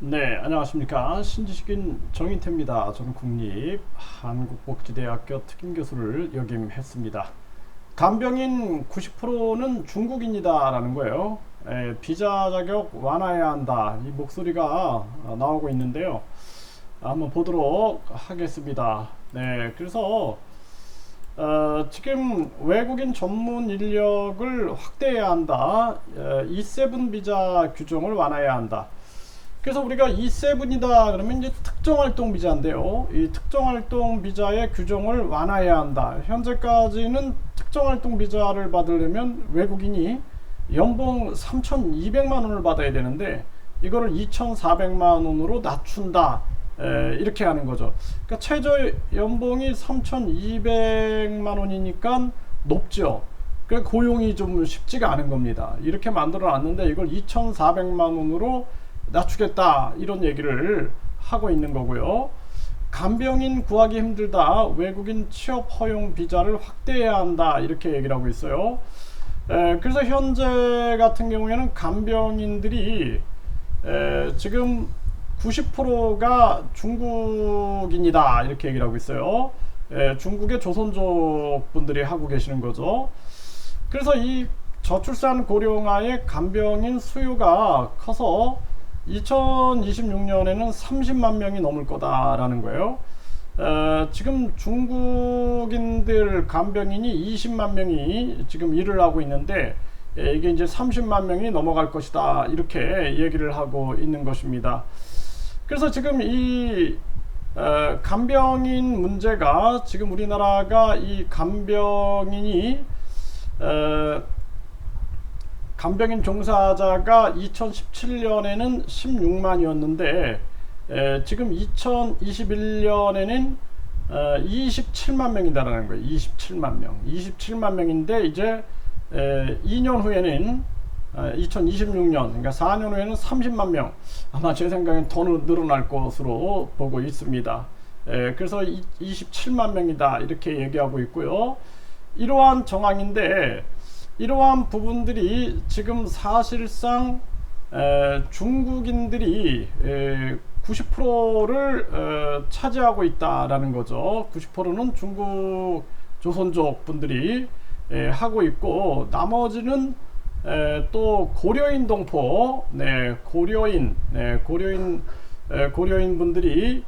네, 안녕하십니까. 신지식인 정인태입니다. 저는 국립한국복지대학교 특임교수를 역임했습니다. 간병인 90%는 중국인이다 라는 거예요. 비자 자격 완화해야 한다. 이 목소리가 나오고 있는데요. 한번 보도록 하겠습니다. 네, 그래서 지금 외국인 전문 인력을 확대해야 한다. E7 비자 규정을 완화해야 한다. 그래서 우리가 E7이다 그러면 이제 특정활동 비자인데요. 이 특정활동 비자의 규정을 완화해야 한다. 현재까지는 특정활동 비자를 받으려면 외국인이 연봉 3,200만 원을 받아야 되는데 이거를 2,400만 원으로 낮춘다. 이렇게 하는 거죠. 그러니까 최저 연봉이 3,200만 원이니까 높죠. 그러니까 고용이 좀 쉽지가 않은 겁니다. 이렇게 만들어 놨는데 이걸 2,400만 원으로 낮추겠다 이런 얘기를 하고 있는 거고요. 간병인 구하기 힘들다. 외국인 취업 허용 비자를 확대해야 한다. 이렇게 얘기를 하고 있어요. 그래서 현재 같은 경우에는 간병인들이 지금 90%가 중국인이다. 이렇게 얘기를 하고 있어요. 중국의 조선족 분들이 하고 계시는 거죠. 그래서 이 저출산 고령화의 간병인 수요가 커서 2026년에는 30만 명이 넘을 거다라는 거예요. 지금 중국인들 간병인이 20만 명이 지금 일을 하고 있는데 이게 이제 30만 명이 넘어갈 것이다 이렇게 얘기를 하고 있는 것입니다. 그래서 지금 이 간병인 문제가 지금 우리나라가 이 간병인이 간병인 종사자가 2017년에는 16만이었는데 지금 2021년에는 27만 명이다라는 거예요. 27만 명. 27만 명인데 이제 2년 후에는 2026년 그러니까 4년 후에는 30만 명. 아마 제 생각엔 더 늘어날 것으로 보고 있습니다. 그래서 27만 명이다 이렇게 얘기하고 있고요. 이러한 정황인데 이러한 부분들이 지금 사실상 중국인들이 90%를 차지하고 있다라는 거죠. 90%는 중국 조선족 분들이 하고 있고 나머지는 또 고려인 동포, 고려인 분들이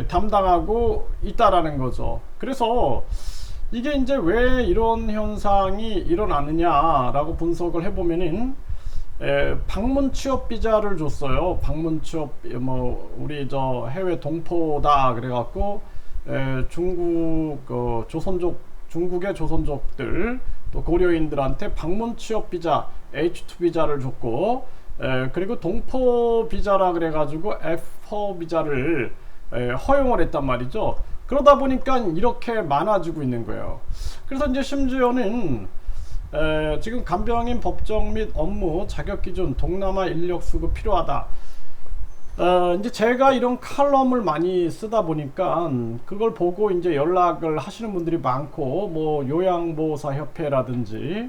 담당하고 있다라는 거죠. 그래서 이게 이제 왜 이런 현상이 일어나느냐라고 분석을 해보면은 방문 취업 비자를 줬어요. 방문 취업 뭐 우리 저 해외 동포다 그래갖고 중국 조선족 중국의 조선족들 또 고려인들한테 방문 취업 비자 H2 비자를 줬고 그리고 동포 비자라 그래가지고 F4 비자를 허용을 했단 말이죠. 그러다 보니까 이렇게 많아지고 있는 거예요. 그래서 이제 심지어는 지금 간병인 법정 및 업무 자격 기준 동남아 인력 수급 필요하다. 이제 제가 이런 칼럼을 많이 쓰다 보니까 그걸 보고 이제 연락을 하시는 분들이 많고 뭐 요양보호사 협회라든지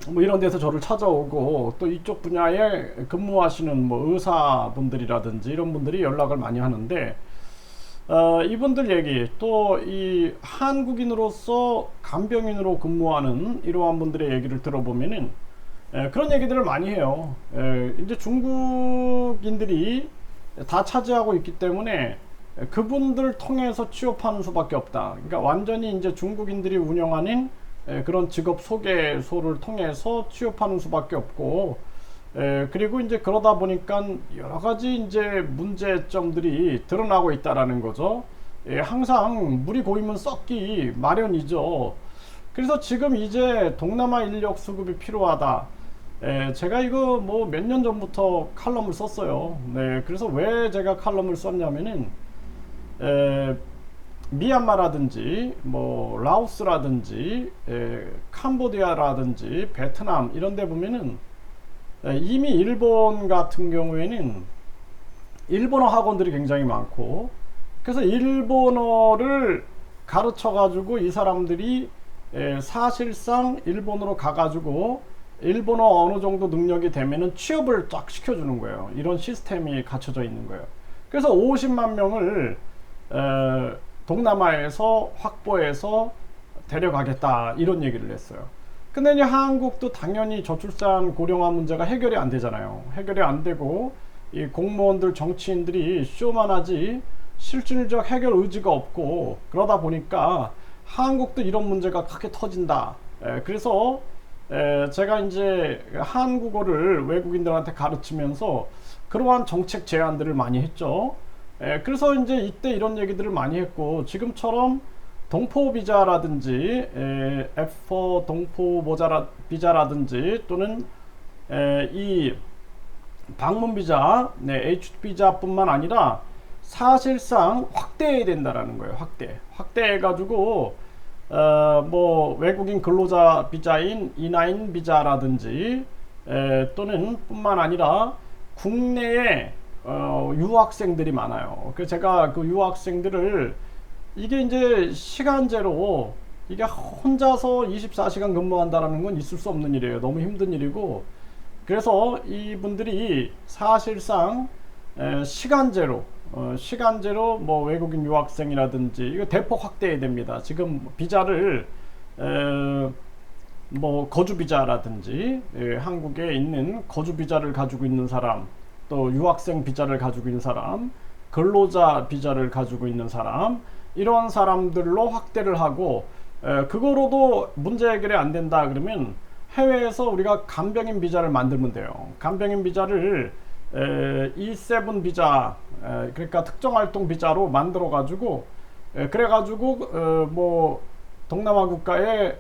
뭐 이런 데서 저를 찾아오고 또 이쪽 분야에 근무하시는 뭐 의사분들이라든지 이런 분들이 연락을 많이 하는데 이분들 얘기 또 이 한국인으로서 간병인으로 근무하는 이러한 분들의 얘기를 들어보면은 그런 얘기들을 많이 해요. 이제 중국인들이 다 차지하고 있기 때문에 그분들 통해서 취업하는 수밖에 없다. 그러니까 완전히 이제 중국인들이 운영하는 그런 직업 소개소를 통해서 취업하는 수밖에 없고 그리고 이제 그러다 보니까 여러 가지 이제 문제점들이 드러나고 있다라는 거죠. 항상 물이 고이면 썩기 마련이죠. 그래서 지금 이제 동남아 인력 수급이 필요하다. 제가 이거 뭐 몇 년 전부터 칼럼을 썼어요. 네, 그래서 왜 제가 칼럼을 썼냐면은 미얀마라든지 뭐 라오스라든지 캄보디아라든지 베트남 이런 데 보면은 이미 일본 같은 경우에는 일본어 학원들이 굉장히 많고 그래서 일본어를 가르쳐 가지고 이 사람들이 사실상 일본으로 가 가지고 일본어 어느 정도 능력이 되면은 취업을 쫙 시켜주는 거예요. 이런 시스템이 갖춰져 있는 거예요. 그래서 50만 명을 동남아에서 확보해서 데려가겠다 이런 얘기를 했어요. 근데 이제 한국도 당연히 저출산 고령화 문제가 해결이 안 되잖아요. 해결이 안 되고 이 공무원들 정치인들이 쇼만 하지 실질적 해결 의지가 없고, 그러다 보니까 한국도 이런 문제가 크게 터진다. 그래서 제가 이제 한국어를 외국인들한테 가르치면서 그러한 정책 제안들을 많이 했죠. 그래서 이제 이때 이런 얘기들을 많이 했고, 지금처럼 동포 비자라든지 F4 동포 비자라든지 또는 이 방문 비자, H 비자뿐만 아니라 사실상 확대해야 된다라는 거예요. 확대해가지고 뭐 외국인 근로자 비자인 E9 비자라든지 또는 뿐만 아니라 국내에 유학생들이 많아요. 그래서 제가 그 유학생들을 이게 이제 시간제로 이게 혼자서 24시간 근무한다라는 건 있을 수 없는 일이에요. 너무 힘든 일이고, 그래서 이분들이 사실상 시간제로 뭐 외국인 유학생이라든지 이거 대폭 확대해야 됩니다. 지금 비자를 뭐 거주 비자라든지 한국에 있는 거주 비자를 가지고 있는 사람, 또 유학생 비자를 가지고 있는 사람, 근로자 비자를 가지고 있는 사람, 이런 사람들로 확대를 하고, 그거로도 문제 해결이 안 된다 그러면 해외에서 우리가 간병인 비자를 만들면 돼요. 간병인 비자를 E7 비자, 그러니까 특정활동 비자로 만들어 가지고 그래가지고 뭐 동남아 국가에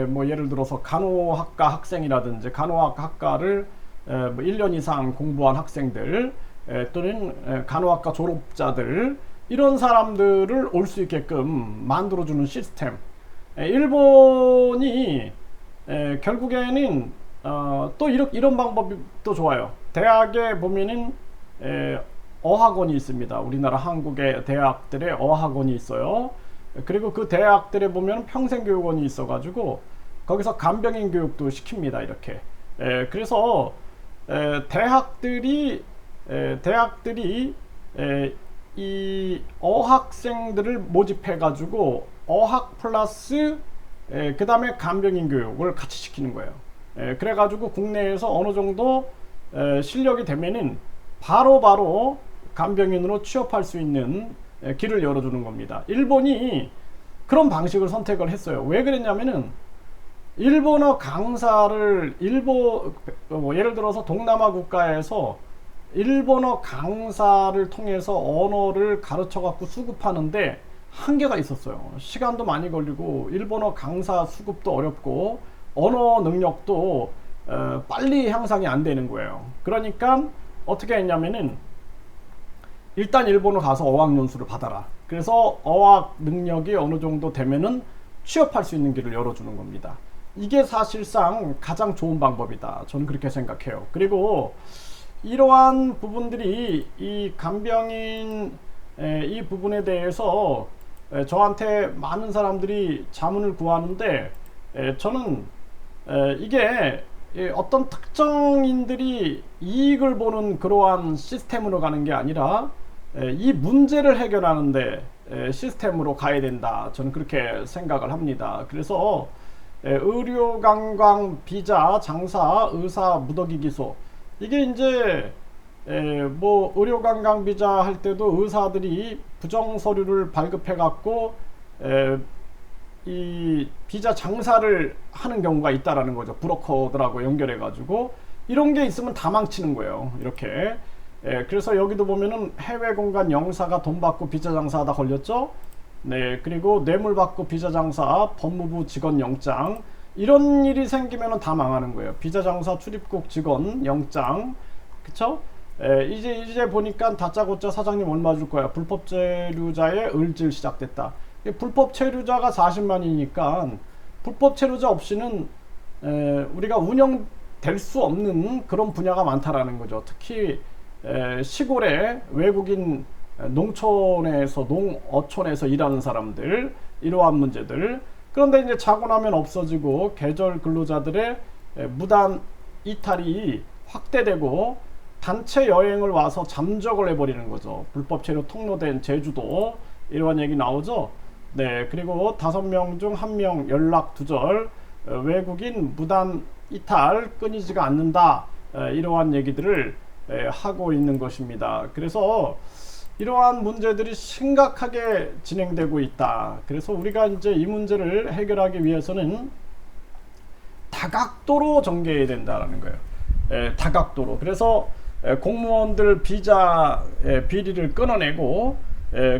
뭐 예를 들어서 간호학과 학생이라든지 간호학과를 뭐 1년 이상 공부한 학생들 또는 간호학과 졸업자들, 이런 사람들을 올 수 있게끔 만들어주는 시스템. 일본이 결국에는 또 이런 방법이 또 좋아요. 대학에 보면은 어학원이 있습니다. 우리나라 한국의 대학들의 어학원이 있어요. 그리고 그 대학들에 보면 평생교육원이 있어가지고 거기서 간병인 교육도 시킵니다. 이렇게. 그래서 대학들이 이 어학생들을 모집해가지고 어학 플러스 그 다음에 간병인 교육을 같이 시키는 거예요. 그래가지고 국내에서 어느 정도 실력이 되면은 바로 간병인으로 취업할 수 있는 길을 열어주는 겁니다. 일본이 그런 방식을 선택을 했어요. 왜 그랬냐면은 일본어 강사를 예를 들어서 동남아 국가에서 일본어 강사를 통해서 언어를 가르쳐 갖고 수급하는데 한계가 있었어요. 시간도 많이 걸리고 일본어 강사 수급도 어렵고 언어 능력도 빨리 향상이 안 되는 거예요. 그러니까 어떻게 했냐면은 일단 일본으로 가서 어학연수를 받아라. 그래서 어학 능력이 어느 정도 되면은 취업할 수 있는 길을 열어주는 겁니다. 이게 사실상 가장 좋은 방법이다. 저는 그렇게 생각해요. 그리고 이러한 부분들이 이 간병인 이 부분에 대해서 저한테 많은 사람들이 자문을 구하는데 저는 이게 어떤 특정인들이 이익을 보는 그러한 시스템으로 가는 게 아니라 이 문제를 해결하는데 시스템으로 가야 된다. 저는 그렇게 생각을 합니다. 그래서 의료관광 비자 장사 의사 무더기 기소, 이게 이제 뭐 의료관광 비자 할 때도 의사들이 부정 서류를 발급해 갖고 이 비자 장사를 하는 경우가 있다라는 거죠. 브로커들하고 연결해 가지고 이런 게 있으면 다 망치는 거예요. 이렇게. 그래서 여기도 보면은 해외 공간 영사가 돈 받고 비자 장사하다 걸렸죠. 네, 그리고 뇌물 받고 비자 장사, 법무부 직원 영장, 이런 일이 생기면은 다 망하는 거예요. 비자 장사 출입국 직원 영장, 그쵸? 이제 보니까 다짜고짜 사장님 얼마 줄 거야? 불법 체류자의 을질 시작됐다. 불법 체류자가 40만이니까 불법 체류자 없이는 우리가 운영될 수 없는 그런 분야가 많다라는 거죠. 특히 시골에 외국인 농촌에서 농어촌에서 일하는 사람들, 이러한 문제들. 그런데 이제 자고 나면 없어지고 계절 근로자들의 무단 이탈이 확대되고 단체 여행을 와서 잠적을 해버리는 거죠. 불법 체류 통로된 제주도 이러한 얘기 나오죠. 네, 그리고 5명 중 1명 연락 두절, 외국인 무단 이탈 끊이지가 않는다, 이러한 얘기들을 하고 있는 것입니다. 그래서 이러한 문제들이 심각하게 진행되고 있다. 그래서 우리가 이제 이 문제를 해결하기 위해서는 다각도로 전개해야 된다는 거예요. 다각도로. 그래서 공무원들 비자 비리를 끊어내고,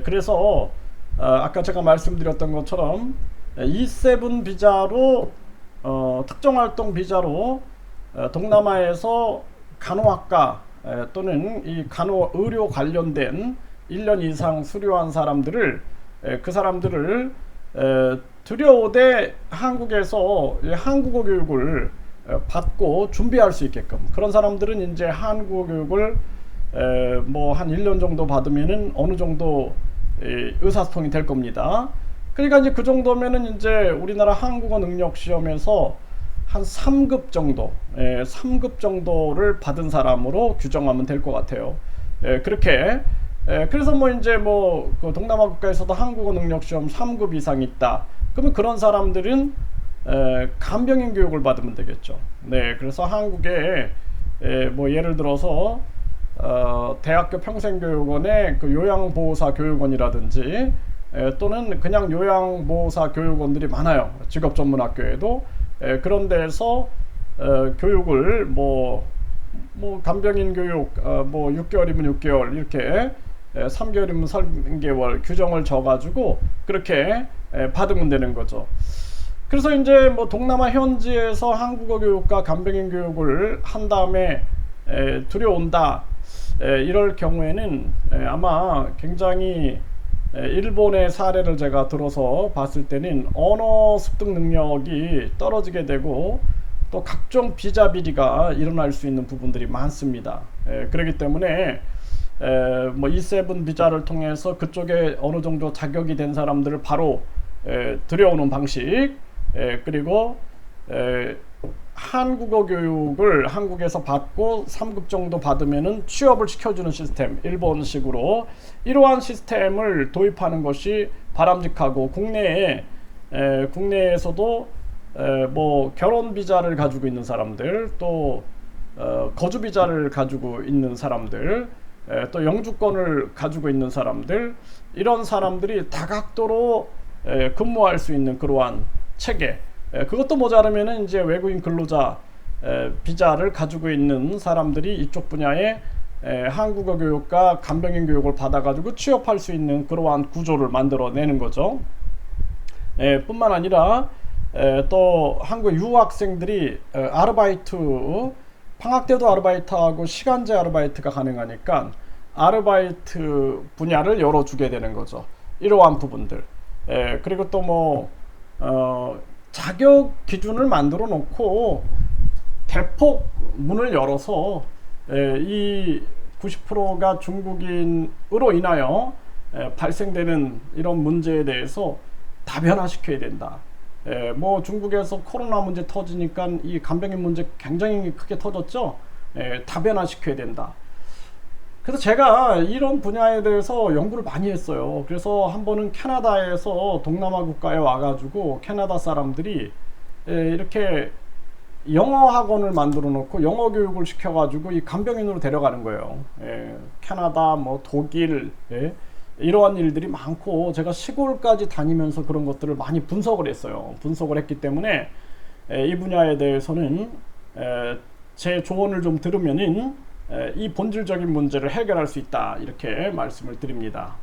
그래서 아까 제가 말씀드렸던 것처럼 E7 비자로, 특정활동 비자로 동남아에서 간호학과 또는 이 간호의료 관련된 1년 이상 수료한 사람들을, 그 사람들을 들여오되 한국에서 한국어 교육을 받고 준비할 수 있게끔, 그런 사람들은 이제 한국어 교육을 뭐 한 1년 정도 받으면은 어느 정도 의사소통이 될 겁니다. 그러니까 이제 그 정도면은 이제 우리나라 한국어 능력 시험에서 한 3급 정도, 3급 정도를 받은 사람으로 규정하면 될 것 같아요. 그렇게. 그래서 뭐 이제 그 동남아 국가에서도 한국어 능력 시험 3급 이상 있다. 그러면 그런 사람들은 간병인 교육을 받으면 되겠죠. 네, 그래서 한국에 뭐 예를 들어서 대학교 평생교육원의 그 요양보호사 교육원이라든지, 또는 그냥 요양보호사 교육원들이 많아요. 직업전문학교에도. 그런 데서 교육을 뭐 간병인 교육 뭐 6개월이면 6개월, 이렇게 3개월이면 3개월 규정을 져가지고 그렇게 받으면 되는 거죠. 그래서 이제 뭐 동남아 현지에서 한국어 교육과 간병인 교육을 한 다음에 들여온다, 이럴 경우에는 아마 굉장히 일본의 사례를 제가 들어서 봤을 때는 언어 습득 능력이 떨어지게 되고 또 각종 비자 비리가 일어날 수 있는 부분들이 많습니다. 그렇기 때문에 뭐 E7 비자를 통해서 그쪽에 어느 정도 자격이 된 사람들을 바로 들여오는 방식, 그리고 한국어 교육을 한국에서 받고 3급 정도 받으면은 취업을 시켜주는 시스템, 일본식으로 이러한 시스템을 도입하는 것이 바람직하고, 국내에서도 뭐 결혼 비자를 가지고 있는 사람들, 또 거주 비자를 가지고 있는 사람들, 또 영주권을 가지고 있는 사람들, 이런 사람들이 다각도로 근무할 수 있는 그러한 체계, 그것도 모자르면은 이제 외국인 근로자 비자를 가지고 있는 사람들이 이쪽 분야에 한국어 교육과 간병인 교육을 받아가지고 취업할 수 있는 그러한 구조를 만들어내는 거죠. 뿐만 아니라 또 한국 유학생들이 아르바이트, 방학 때도 아르바이트하고 시간제 아르바이트가 가능하니까 아르바이트 분야를 열어주게 되는 거죠. 이러한 부분들. 그리고 또 뭐 자격 기준을 만들어 놓고 대폭 문을 열어서 이 90%가 중국인으로 인하여 발생되는 이런 문제에 대해서 다변화시켜야 된다. 뭐 중국에서 코로나 문제 터지니까 이 간병인 문제 굉장히 크게 터졌죠. 다변화시켜야 된다. 그래서 제가 이런 분야에 대해서 연구를 많이 했어요. 그래서 한 번은 캐나다에서 동남아 국가에 와가지고 캐나다 사람들이 이렇게 영어 학원을 만들어 놓고 영어 교육을 시켜가지고 이 간병인으로 데려가는 거예요. 캐나다, 뭐 독일, 이러한 일들이 많고, 제가 시골까지 다니면서 그런 것들을 많이 분석을 했어요. 분석을 했기 때문에 이 분야에 대해서는 제 조언을 좀 들으면은 이 본질적인 문제를 해결할 수 있다, 이렇게 말씀을 드립니다.